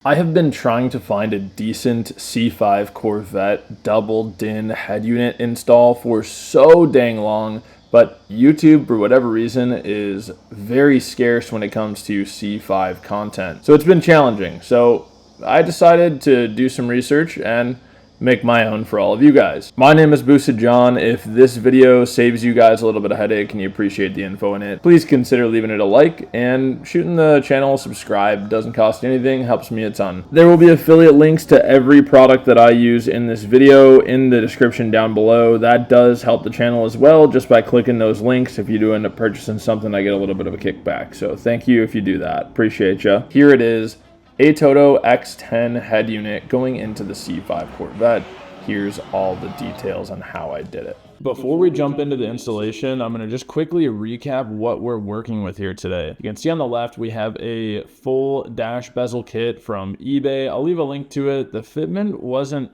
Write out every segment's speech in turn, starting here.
I have been trying to find a decent C5 Corvette double DIN head unit install for so dang long, but YouTube, for whatever reason, is very scarce when it comes to C5 content. So it's been challenging. So I decided to do some research and make my own for all of you guys. My name is Boosted John. If this video saves you guys a little bit of headache and you appreciate the info in it, please consider leaving it a like and shooting the channel a subscribe. Doesn't cost anything, helps me a ton. There will be affiliate links to every product that I use in this video in the description down below. That does help the channel as well, just by clicking those links. If you do end up purchasing something, I get a little bit of a kickback. So thank you if you do that. Appreciate you. Here it is. Atoto X10 head unit going into the C5 Corvette. Here's all the details on how I did it. Before we jump into the installation, I'm going to just quickly recap what we're working with here today. You can see on the left, we have a full dash bezel kit from eBay. I'll leave a link to it. The fitment wasn't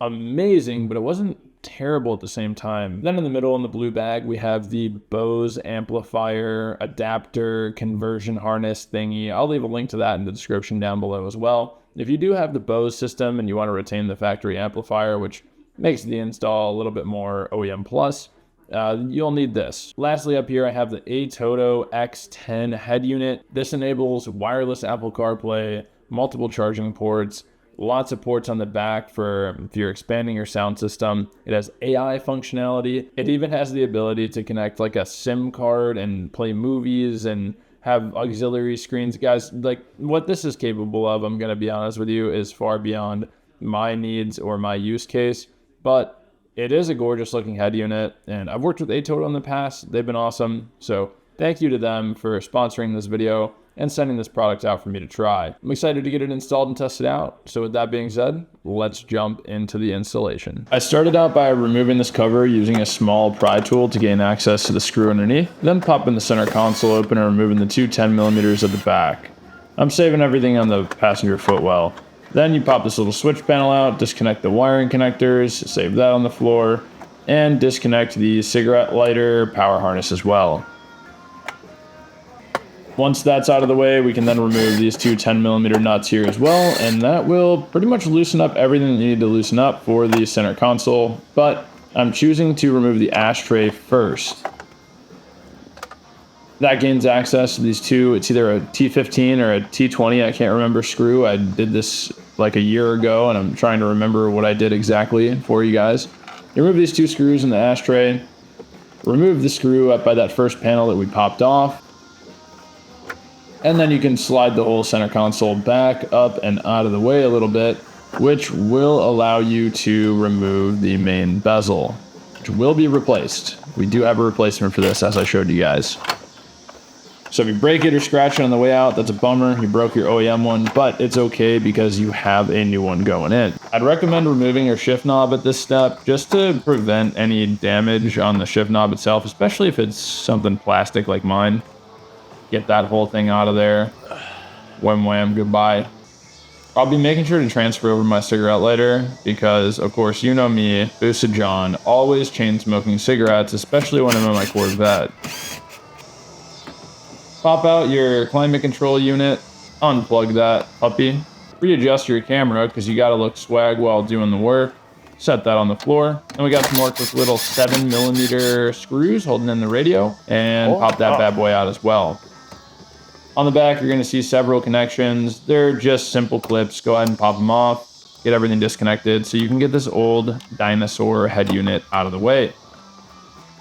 amazing, but it wasn't terrible at the same time. Then in the middle in the blue bag, we have the Bose amplifier adapter conversion harness thingy. I'll leave a link to that in the description down below as well. If you do have the Bose system and you want to retain the factory amplifier, which makes the install a little bit more OEM plus, you'll need this. Lastly, up here I have the Atoto X10 head unit. This enables wireless Apple CarPlay, multiple charging ports, lots of ports on the back for if you're expanding your sound system. It has AI functionality. It even has the ability to connect like a SIM card and play movies and have auxiliary screens. Guys, like what this is capable of, I'm going to be honest with you, is far beyond my needs or my use case. But it is a gorgeous looking head unit, and I've worked with Atoto in the past. They've been awesome. So thank you to them for sponsoring this video and sending this product out for me to try. I'm excited to get it installed and tested out. So with that being said, let's jump into the installation. I started out by removing this cover using a small pry tool to gain access to the screw underneath, then popping the center console open and removing the two 10mm at the back. I'm saving everything on the passenger footwell. Then you pop this little switch panel out, disconnect the wiring connectors, save that on the floor, and disconnect the cigarette lighter power harness as well. Once that's out of the way, we can then remove these two 10mm nuts here as well, and that will pretty much loosen up everything that you need to loosen up for the center console, but I'm choosing to remove the ashtray first. That gains access to these two, it's either a T15 or a T20, I can't remember screw. I did this like a year ago, and I'm trying to remember what I did exactly for you guys. You remove these two screws in the ashtray, remove the screw up by that first panel that we popped off, and then you can slide the whole center console back up and out of the way a little bit, which will allow you to remove the main bezel, which will be replaced. We do have a replacement for this, as I showed you guys. So if you break it or scratch it on the way out, that's a bummer. You broke your OEM one, but it's okay because you have a new one going in. I'd recommend removing your shift knob at this step just to prevent any damage on the shift knob itself, especially if it's something plastic like mine. Get that whole thing out of there. Wham wham, goodbye. I'll be making sure to transfer over my cigarette lighter because, of course, you know me, Boosted John, always chain smoking cigarettes, especially when I'm in my Corvette. Pop out your climate control unit, unplug that puppy, readjust your camera because you got to look swag while doing the work. Set that on the floor. And we got some work with little 7mm screws holding in the radio, and pop that bad boy out as well. On the back, you're going to see several connections. They're just simple clips. Go ahead and pop them off. Get everything disconnected so you can get this old dinosaur head unit out of the way.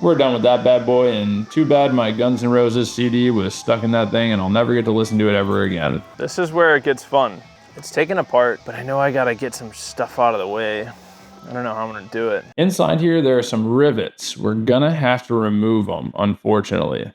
We're done with that bad boy, and too bad my Guns N' Roses CD was stuck in that thing and I'll never get to listen to it ever again. This is where it gets fun. It's taken apart, but I know I gotta get some stuff out of the way. I don't know how I'm gonna do it. Inside here, there are some rivets. We're gonna have to remove them, unfortunately.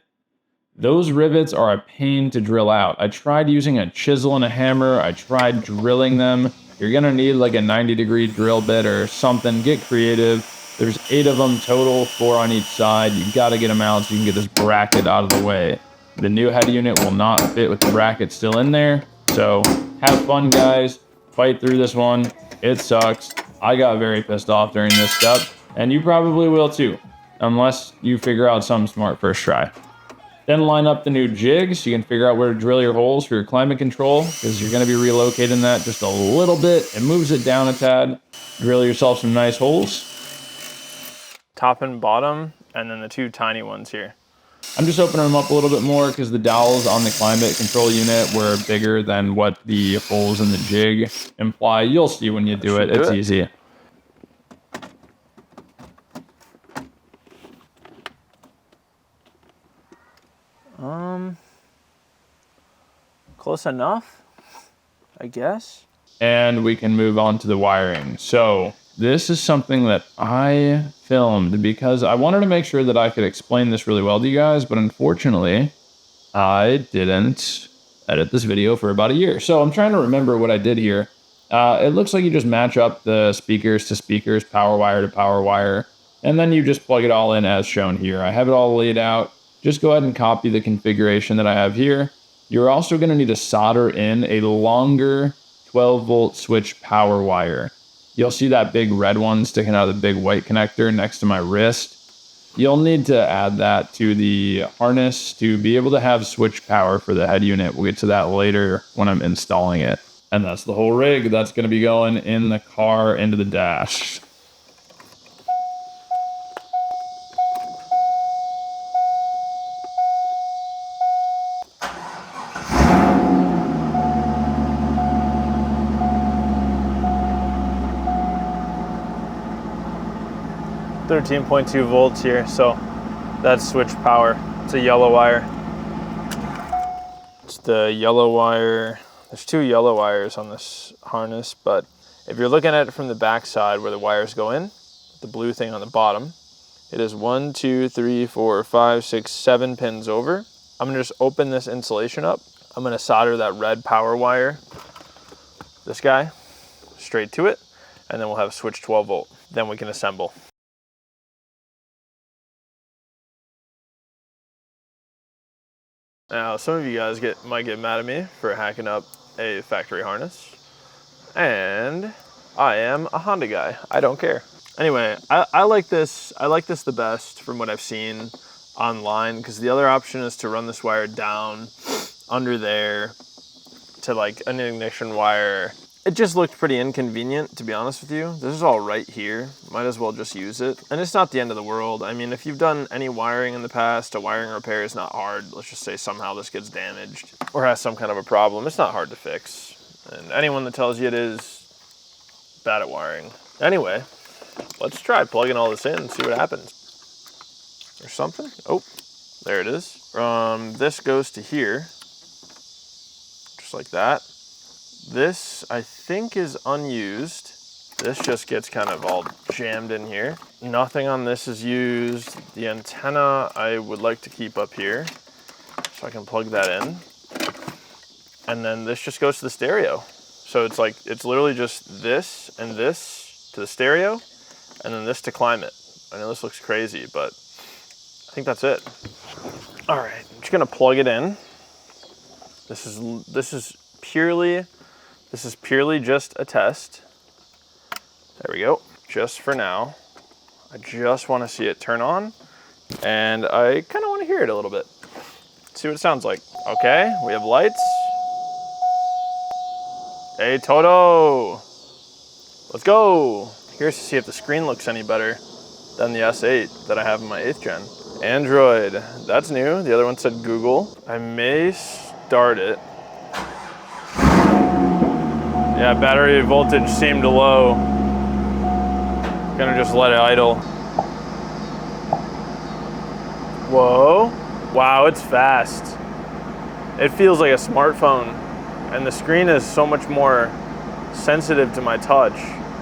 Those rivets are a pain to drill out. I tried using a chisel and a hammer. I tried drilling them. You're gonna need like a 90-degree drill bit or something. Get creative. There's 8 of them total, 4 on each side. You gotta get them out so you can get this bracket out of the way. The new head unit will not fit with the bracket still in there. So have fun, guys. Fight through this one. It sucks. I got very pissed off during this step, and you probably will too, unless you figure out something smart first try. Then line up the new jig so you can figure out where to drill your holes for your climate control, because you're going to be relocating that just a little bit. It moves it down a tad. Drill yourself some nice holes. Top and bottom, and then the two tiny ones here. I'm just opening them up a little bit more because the dowels on the climate control unit were bigger than what the holes in the jig imply. You'll see when you do it. It's easy. Close enough, I guess. And we can move on to the wiring. So this is something that I filmed because I wanted to make sure that I could explain this really well to you guys, but unfortunately, I didn't edit this video for about a year. So I'm trying to remember what I did here. It looks like you just match up the speakers to speakers, power wire to power wire, and then you just plug it all in as shown here. I have it all laid out. Just go ahead and copy the configuration that I have here. You're also going to need to solder in a longer 12-volt switch power wire. You'll see that big red one sticking out of the big white connector next to my wrist. You'll need to add that to the harness to be able to have switch power for the head unit. We'll get to that later when I'm installing it. And that's the whole rig that's going to be going in the car into the dash. .2 volts here, so that's switch power. It's a yellow wire. It's the yellow wire. There's two yellow wires on this harness, but if you're looking at it from the back side where the wires go in, the blue thing on the bottom, it is 1, 2, 3, 4, 5, 6, 7 pins over. I'm gonna just open this insulation up. I'm gonna solder that red power wire, this guy, straight to it, and then we'll have switch 12 volt. Then we can assemble. Now, some of you guys might get mad at me for hacking up a factory harness, and I am a Honda guy. I don't care. Anyway, I like this. I like this the best from what I've seen online, because the other option is to run this wire down under there to like an ignition wire. It just looked pretty inconvenient, to be honest with you. This is all right here. Might as well just use it. And it's not the end of the world. I mean, if you've done any wiring in the past, a wiring repair is not hard. Let's just say somehow this gets damaged or has some kind of a problem. It's not hard to fix. And anyone that tells you it is bad at wiring. Anyway, let's try plugging all this in and see what happens. There's something. Oh, there it is. This goes to here, just like that. This, I think, is unused. This just gets kind of all jammed in here. Nothing on this is used. The antenna I would like to keep up here, so I can plug that in. And then this just goes to the stereo. So it's like, it's literally just this and this to the stereo, and then this to climate. I know this looks crazy, but I think that's it. All right, I'm just gonna plug it in. This is purely just a test. There we go, just for now. I just wanna see it turn on, and I kinda wanna hear it a little bit. See what it sounds like. Okay, we have lights. Hey, Toto, let's go. Curious to see if the screen looks any better than the S8 that I have in my 8th gen. Android, that's new. The other one said Google. I may start it. Yeah, battery voltage seemed low. Gonna just let it idle. Whoa. Wow, it's fast. It feels like a smartphone, and the screen is so much more sensitive to my touch.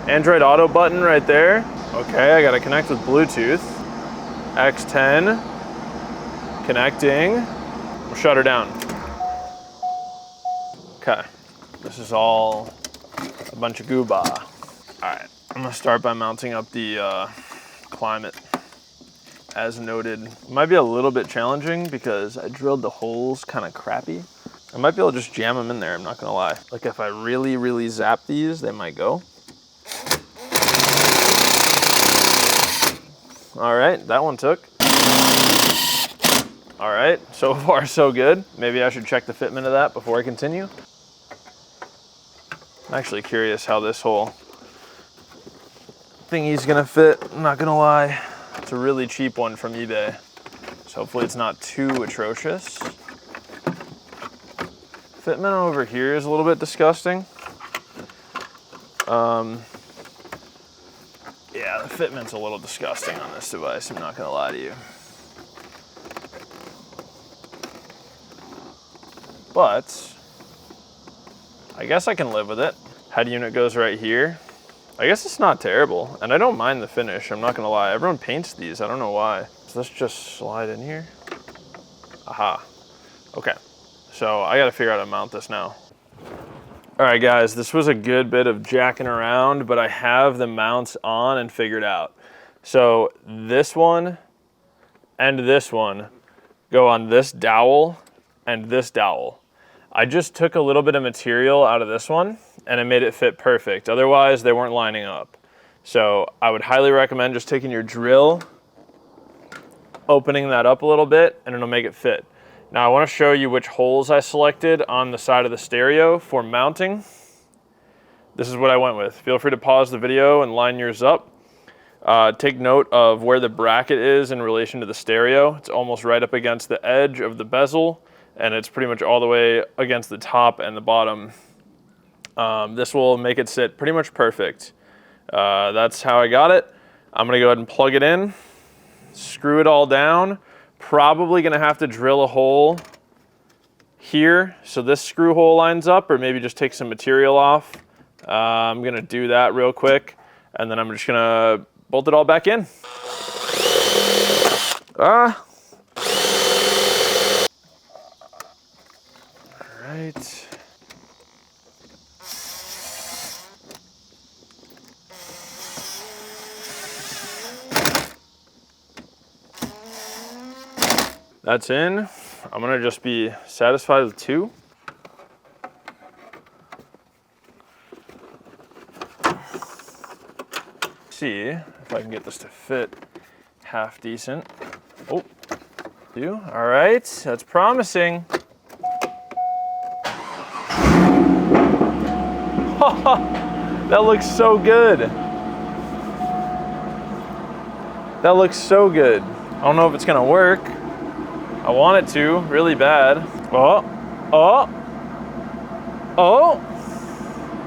Android Auto button right there. Okay, I gotta connect with Bluetooth. X10, connecting. We'll shut her down. Okay, this is all a bunch of gooba. All right, I'm gonna start by mounting up the climate. As noted, it might be a little bit challenging because I drilled the holes kind of crappy. I might be able to just jam them in there, I'm not gonna lie. Like if I really, really zap these, they might go. All right, that one took. All right, so far so good. Maybe I should check the fitment of that before I continue. I'm actually curious how this whole thingy's gonna fit, I'm not gonna lie. It's a really cheap one from eBay, so hopefully it's not too atrocious. Fitment over here is a little bit disgusting. Yeah, the fitment's a little disgusting on this device, I'm not gonna lie to you. But I guess I can live with it. Head unit goes right here. I guess it's not terrible, and I don't mind the finish, I'm not gonna lie. Everyone paints these, I don't know why. So let's just slide in here. Aha, okay. So I gotta figure out how to mount this now. All right guys, this was a good bit of jacking around, but I have the mounts on and figured out. So this one and this one go on this dowel and this dowel. I just took a little bit of material out of this one and it made it fit perfect. Otherwise, they weren't lining up. So I would highly recommend just taking your drill, opening that up a little bit, and it'll make it fit. Now I want to show you which holes I selected on the side of the stereo for mounting. This is what I went with. Feel free to pause the video and line yours up. Take note of where the bracket is in relation to the stereo. It's almost right up against the edge of the bezel, and it's pretty much all the way against the top and the bottom. This will make it sit pretty much perfect. That's how I got it. I'm gonna go ahead and plug it in, screw it all down. Probably gonna have to drill a hole here so this screw hole lines up, or maybe just take some material off. I'm gonna do that real quick, and then I'm just gonna bolt it all back in. All right. That's in. I'm gonna just be satisfied with 2. See if I can get this to fit half decent. Oh, all right, that's promising. That looks so good. That looks so good. I don't know if it's gonna work. I want it to, really bad. Oh, oh, oh,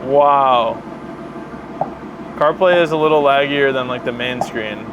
wow. CarPlay is a little laggier than like the main screen.